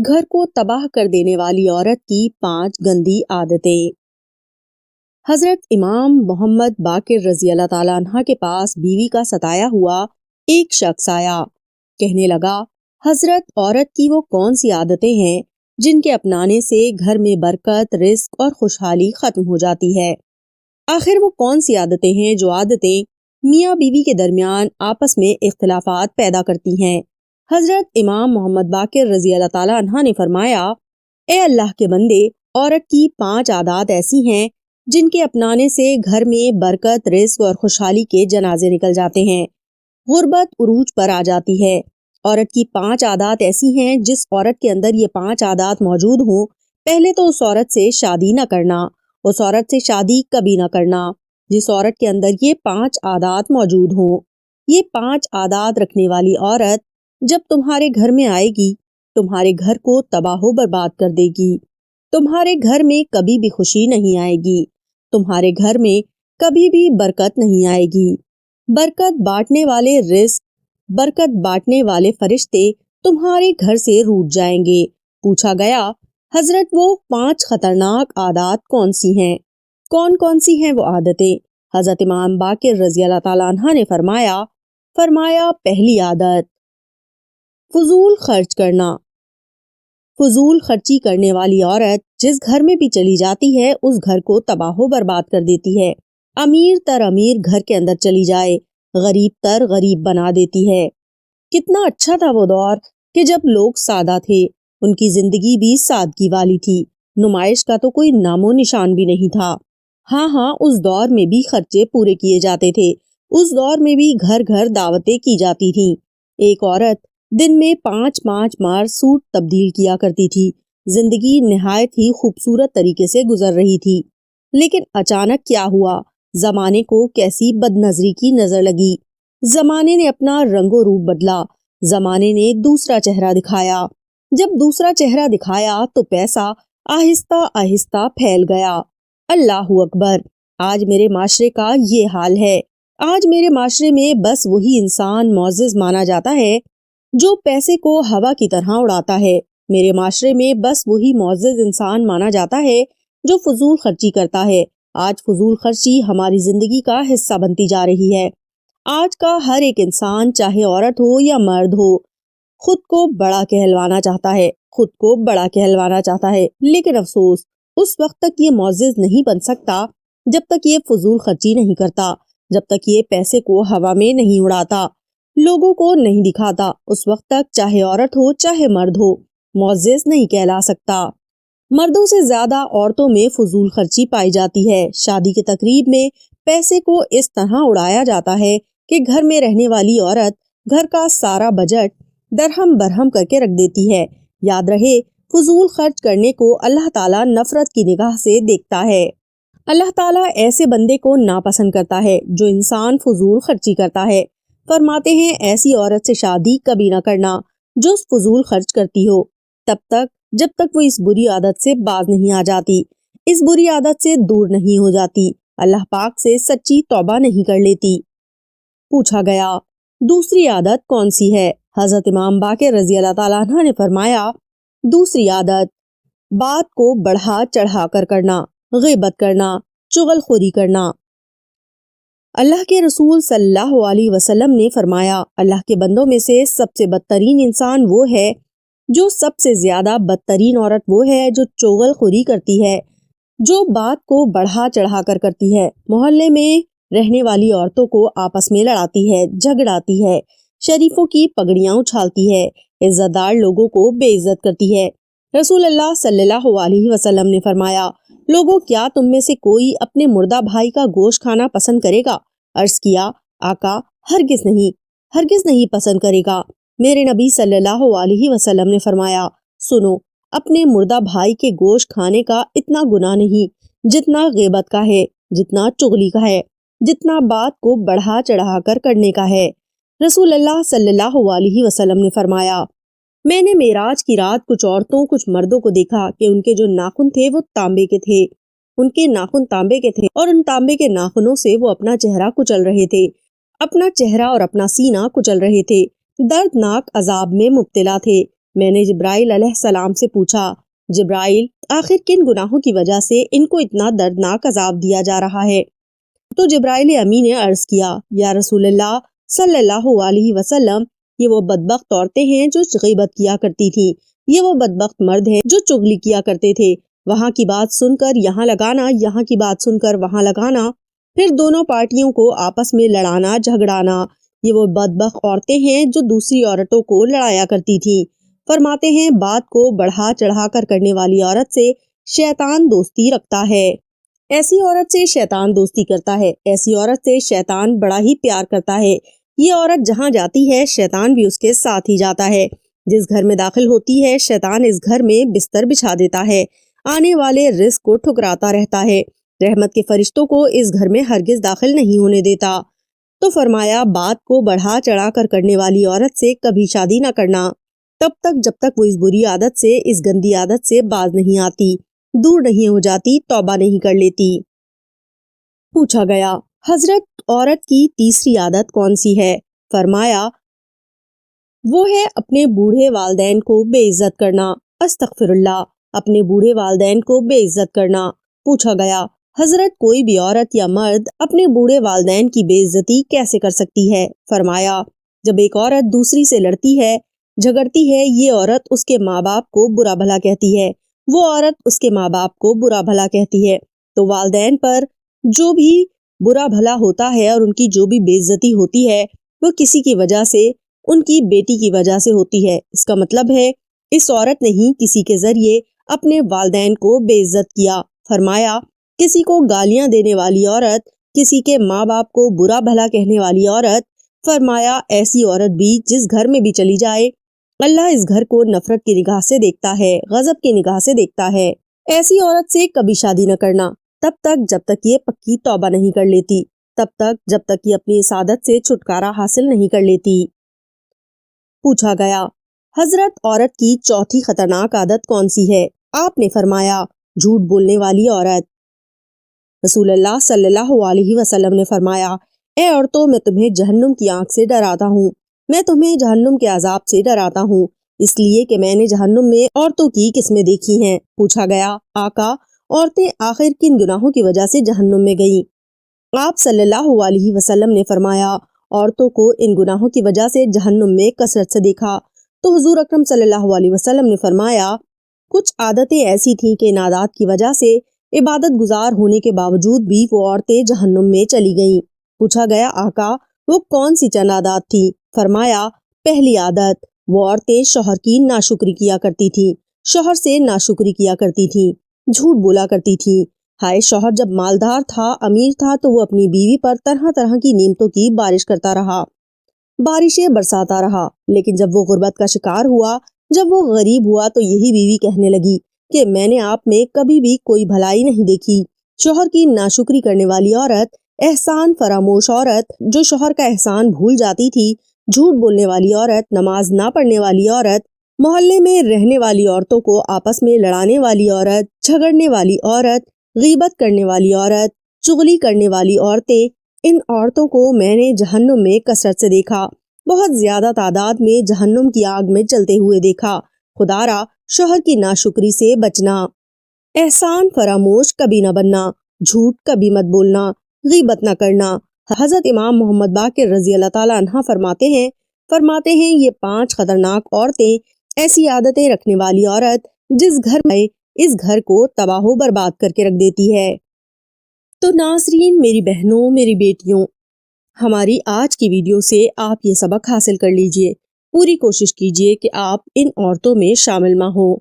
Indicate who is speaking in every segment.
Speaker 1: گھر کو تباہ کر دینے والی عورت کی 5 گندی عادتیں۔ حضرت امام محمد باقر رضی اللہ تعالیٰ عنہ کے پاس بیوی کا ستایا ہوا ایک شخص آیا۔ کہنے لگا، حضرت، عورت کی وہ کون سی عادتیں ہیں جن کے اپنانے سے گھر میں برکت، رزق اور خوشحالی ختم ہو جاتی ہے؟ آخر وہ کون سی عادتیں ہیں جو عادتیں میاں بیوی کے درمیان آپس میں اختلافات پیدا کرتی ہیں؟ حضرت امام محمد باقر رضی اللہ تعالیٰ عنہ نے فرمایا، اے اللہ کے بندے، عورت کی 5 عادات ایسی ہیں جن کے اپنانے سے گھر میں برکت، رزق اور خوشحالی کے جنازے نکل جاتے ہیں، غربت عروج پر آ جاتی ہے۔ عورت کی 5 عادات ایسی ہیں، جس عورت کے اندر یہ 5 عادات موجود ہوں، پہلے تو اس عورت سے شادی نہ کرنا، اس عورت سے شادی کبھی نہ کرنا جس عورت کے اندر یہ 5 عادات موجود ہوں۔ یہ 5 عادات رکھنے والی عورت جب تمہارے گھر میں آئے گی، تمہارے گھر کو تباہ و برباد کر دے گی۔ تمہارے گھر میں کبھی بھی خوشی نہیں آئے گی، تمہارے گھر میں کبھی بھی برکت نہیں آئے گی۔ برکت بانٹنے والے رزق، برکت بانٹنے والے فرشتے تمہارے گھر سے روٹھ جائیں گے۔ پوچھا گیا، حضرت وہ 5 خطرناک عادات کون سی ہیں؟ کون سی ہیں وہ عادتیں؟ حضرت امام باقر رضی اللہ تعالیٰ عنہ نے فرمایا، پہلی عادت، فضول خرچ کرنا۔ فضول خرچی کرنے والی عورت جس گھر میں بھی چلی جاتی ہے، اس گھر کو تباہ و برباد کر دیتی ہے۔ امیر تر امیر گھر کے اندر چلی جائے، غریب تر غریب بنا دیتی ہے۔ کتنا اچھا تھا وہ دور کہ جب لوگ سادہ تھے، ان کی زندگی بھی سادگی والی تھی، نمائش کا تو کوئی نام و نشان بھی نہیں تھا۔ ہاں، اس دور میں بھی خرچے پورے کیے جاتے تھے، اس دور میں بھی گھر گھر دعوتیں کی جاتی تھیں۔ ایک عورت دن میں 5 بار سوٹ تبدیل کیا کرتی تھی، زندگی نہایت ہی خوبصورت طریقے سے گزر رہی تھی۔ لیکن اچانک کیا ہوا؟ زمانے کو کیسی بد نظری کی نظر لگی، زمانے نے اپنا رنگ و روپ بدلا، زمانے نے دوسرا چہرہ دکھایا۔ جب دوسرا چہرہ دکھایا تو پیسہ آہستہ آہستہ پھیل گیا۔ اللہ اکبر! آج میرے معاشرے کا یہ حال ہے۔ آج میرے معاشرے میں بس وہی انسان معزز مانا جاتا ہے جو پیسے کو ہوا کی طرح اڑاتا ہے۔ میرے معاشرے میں بس وہی معزز انسان مانا جاتا ہے جو فضول خرچی کرتا ہے۔ آج فضول خرچی ہماری زندگی کا حصہ بنتی جا رہی ہے۔ آج کا ہر ایک انسان، چاہے عورت ہو یا مرد ہو، خود کو بڑا کہلوانا چاہتا ہے، خود کو بڑا کہلوانا چاہتا ہے۔ لیکن افسوس، اس وقت تک یہ معزز نہیں بن سکتا جب تک یہ فضول خرچی نہیں کرتا، جب تک یہ پیسے کو ہوا میں نہیں اڑاتا، لوگوں کو نہیں دکھاتا۔ اس وقت تک چاہے عورت ہو چاہے مرد ہو، معزز نہیں کہلا سکتا۔ مردوں سے زیادہ عورتوں میں فضول خرچی پائی جاتی ہے۔ شادی کی تقریب میں پیسے کو اس طرح اڑایا جاتا ہے کہ گھر میں رہنے والی عورت گھر کا سارا بجٹ درہم برہم کر کے رکھ دیتی ہے۔ یاد رہے، فضول خرچ کرنے کو اللہ تعالیٰ نفرت کی نگاہ سے دیکھتا ہے۔ اللہ تعالیٰ ایسے بندے کو ناپسند کرتا ہے جو انسان فضول خرچی کرتا ہے۔ فرماتے ہیں، ایسی عورت سے شادی کبھی نہ کرنا جو فضول خرچ کرتی ہو، تب تک جب تک وہ اس بری عادت سے باز نہیں آ جاتی، اس بری عادت سے دور نہیں ہو جاتی، اللہ پاک سے سچی توبہ نہیں کر لیتی۔ پوچھا گیا، دوسری عادت کون سی ہے؟ حضرت امام باقر رضی اللہ تعالیٰ عنہ نے فرمایا، دوسری عادت، بات کو بڑھا چڑھا کر کرنا، غیبت کرنا، چغل خوری کرنا۔ اللہ کے رسول صلی اللہ علیہ وسلم نے فرمایا، اللہ کے بندوں میں سے سب سے بدترین انسان وہ ہے جو سب سے زیادہ بدترین عورت وہ ہے جو چغل خوری کرتی ہے، جو بات کو بڑھا چڑھا کر کرتی ہے، محلے میں رہنے والی عورتوں کو آپس میں لڑاتی ہے، جھگڑاتی ہے، شریفوں کی پگڑیاں اچھالتی ہے، عزت دار لوگوں کو بے عزت کرتی ہے۔ رسول اللہ صلی اللہ علیہ وسلم نے فرمایا، لوگوں، کیا تم میں سے کوئی اپنے مردہ بھائی کا گوشت کھانا پسند کرے گا؟ عرض کیا، آقا، ہرگز نہیں پسند کرے گا۔ میرے نبی صلی اللہ علیہ وسلم نے فرمایا، سنو، اپنے مردہ بھائی کے گوشت کھانے کا اتنا گناہ نہیں جتنا غیبت کا ہے، جتنا چغلی کا ہے، جتنا بات کو بڑھا چڑھا کر کرنے کا ہے۔ رسول اللہ صلی اللہ علیہ وسلم نے فرمایا، میں نے معراج کی رات کچھ عورتوں کچھ مردوں کو دیکھا کہ ان کے جو ناخن تھے وہ تانبے کے تھے، ان کے ناخن تانبے کے تھے اور ان تانبے کے ناخنوں سے وہ اپنا چہرہ کچل رہے تھے، اپنا چہرہ اور اپنا سینہ کچل رہے تھے، دردناک عذاب میں مبتلا تھے۔ میں نے جبرائیل علیہ السلام سے پوچھا، جبرائیل آخر کن گناہوں کی وجہ سے ان کو اتنا دردناک عذاب دیا جا رہا ہے؟ تو جبرائیل امی نے عرض کیا، یا رسول اللہ صلی اللہ علیہ وسلم، یہ وہ بدبخت عورتیں ہیں جو غیبت کیا کرتی تھیں، یہ وہ بدبخت مرد ہیں جو چغلی کیا کرتے تھے، وہاں کی بات سن کر یہاں لگانا، یہاں کی بات سن کر وہاں لگانا، پھر دونوں پارٹیوں کو آپس میں لڑانا جھگڑانا۔ یہ وہ بدبخت عورتیں ہیں جو دوسری عورتوں کو لڑایا کرتی تھیں۔ فرماتے ہیں بات کو بڑھا چڑھا کر کرنے والی عورت سے شیطان دوستی رکھتا ہے، ایسی عورت سے شیطان دوستی کرتا ہے، ایسی عورت سے شیطان بڑا ہی پیار کرتا ہے۔ یہ عورت جہاں جاتی ہے شیطان بھی اس کے ساتھ ہی جاتا ہے، جس گھر میں داخل ہوتی ہے شیطان اس گھر میں بستر بچھا دیتا ہے، آنے والے رزق کو ٹھکراتا رہتا ہے، رحمت کے فرشتوں کو اس گھر میں ہرگز داخل نہیں ہونے دیتا۔ تو فرمایا بات کو بڑھا چڑھا کر کرنے والی عورت سے کبھی شادی نہ کرنا، تب تک جب تک وہ اس بری عادت سے، اس گندی عادت سے باز نہیں آتی، دور نہیں ہو جاتی، توبہ نہیں کر لیتی۔ پوچھا گیا، حضرت عورت کی تیسری عادت کون سی ہے؟ فرمایا وہ ہے اپنے بوڑھے والدین کو بے عزت کرنا۔ استغفر اللہ، اپنے بوڑھے والدین کو بے عزت کرنا۔ پوچھا گیا، حضرت کوئی بھی عورت یا مرد اپنے بوڑھے والدین کی بے عزتی کیسے کر سکتی ہے؟ فرمایا جب ایک عورت دوسری سے لڑتی ہے، جھگڑتی ہے، یہ عورت اس کے ماں باپ کو برا بھلا کہتی ہے، وہ عورت اس کے ماں باپ کو برا بھلا کہتی ہے، تو والدین پر جو بھی برا بھلا ہوتا ہے اور ان کی جو بھی بے عزتی ہوتی ہے وہ کسی کی وجہ سے، ان کی بیٹی کی وجہ سے ہوتی ہے۔ اس کا مطلب ہے اس عورت نے ہی کسی کے ذریعے اپنے والدین کو بے عزت کیا۔ فرمایا کسی کو گالیاں دینے والی عورت، کسی کے ماں باپ کو برا بھلا کہنے والی عورت، فرمایا ایسی عورت بھی جس گھر میں بھی چلی جائے اللہ اس گھر کو نفرت کی نگاہ سے دیکھتا ہے، غضب کی نگاہ سے دیکھتا ہے۔ ایسی عورت سے کبھی شادی نہ کرنا تب تک جب تک یہ پکی توبہ نہیں کر لیتی، تب تک جب تک یہ اپنی اس عادت سے چھٹکارا حاصل نہیں کر لیتی۔ پوچھا گیا، حضرت عورت کی چوتھی خطرناک عادت کون سی ہے؟ آپ نے فرمایا جھوٹ بولنے والی عورت۔ رسول اللہ صلی اللہ علیہ وسلم نے فرمایا، اے عورتوں میں تمہیں جہنم کی آنکھ سے ڈراتا ہوں، میں تمہیں جہنم کے عذاب سے ڈراتا ہوں، اس لیے کہ میں نے جہنم میں عورتوں کی قسمیں دیکھی ہیں۔ پوچھا گیا، آقا عورتیں آخر کن گناہوں کی وجہ سے جہنم میں گئیں؟ آپ صلی اللہ علیہ وسلم نے فرمایا عورتوں کو ان گناہوں کی وجہ سے جہنم میں کثرت سے دیکھا۔ تو حضور اکرم صلی اللہ علیہ وسلم نے فرمایا کچھ عادتیں ایسی تھیں کہ ان عادات کی وجہ سے عبادت گزار ہونے کے باوجود بھی وہ عورتیں جہنم میں چلی گئیں۔ پوچھا گیا، آقا وہ کون سی چند عادات تھی؟ فرمایا پہلی عادت، وہ عورتیں شوہر کی ناشکری کیا کرتی تھی، شوہر سے ناشکری کیا کرتی تھی، جھوٹ بولا کرتی تھی۔ ہائے شوہر جب مالدار تھا، امیر تھا، تو وہ اپنی بیوی پر طرح طرح کی نعمتوں کی بارش کرتا رہا، بارشیں برساتا رہا، لیکن جب وہ غربت کا شکار ہوا، جب وہ غریب ہوا، تو یہی بیوی کہنے لگی کہ میں نے آپ میں کبھی بھی کوئی بھلائی نہیں دیکھی۔ شوہر کی ناشکری کرنے والی عورت، احسان فراموش عورت جو شوہر کا احسان بھول جاتی تھی، جھوٹ بولنے والی عورت، نماز نہ پڑھنے والی عورت، محلے میں رہنے والی عورتوں کو آپس میں لڑانے والی عورت، جھگڑنے والی عورت، غیبت کرنے والی عورت، چغلی کرنے والی عورتیں، ان عورتوں کو میں نے جہنم میں کثرت سے دیکھا، بہت زیادہ تعداد میں جہنم کی آگ میں جلتے ہوئے دیکھا۔ خدارا شوہر کی ناشکری سے بچنا، احسان فراموش کبھی نہ بننا، جھوٹ کبھی مت بولنا، غیبت نہ کرنا۔ حضرت امام محمد باقر رضی اللہ تعالیٰ عنہ فرماتے ہیں یہ 5 خطرناک عورتیں، ایسی عادتیں رکھنے والی عورت جس گھر میں اس گھر کو تباہ و برباد کر کے رکھ دیتی ہے۔ تو ناظرین، میری بہنوں، میری بیٹیوں، ہماری آج کی ویڈیو سے آپ یہ سبق حاصل کر لیجئے، پوری کوشش کیجئے کہ آپ ان عورتوں میں شامل نہ ہوں،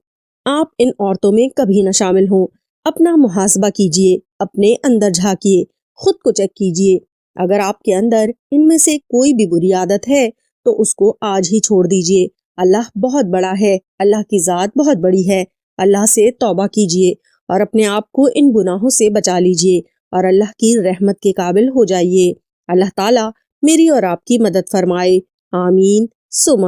Speaker 1: آپ ان عورتوں میں کبھی نہ شامل ہوں۔ اپنا محاسبہ کیجئے، اپنے اندر جھانکیے، خود کو چیک کیجئے، اگر آپ کے اندر ان میں سے کوئی بھی بری عادت ہے تو اس کو آج ہی چھوڑ دیجئے۔ اللہ بہت بڑا ہے، اللہ کی ذات بہت بڑی ہے، اللہ سے توبہ کیجئے اور اپنے آپ کو ان گناہوں سے بچا لیجئے اور اللہ کی رحمت کے قابل ہو جائیے۔ اللہ تعالیٰ میری اور آپ کی مدد فرمائے، آمین ثم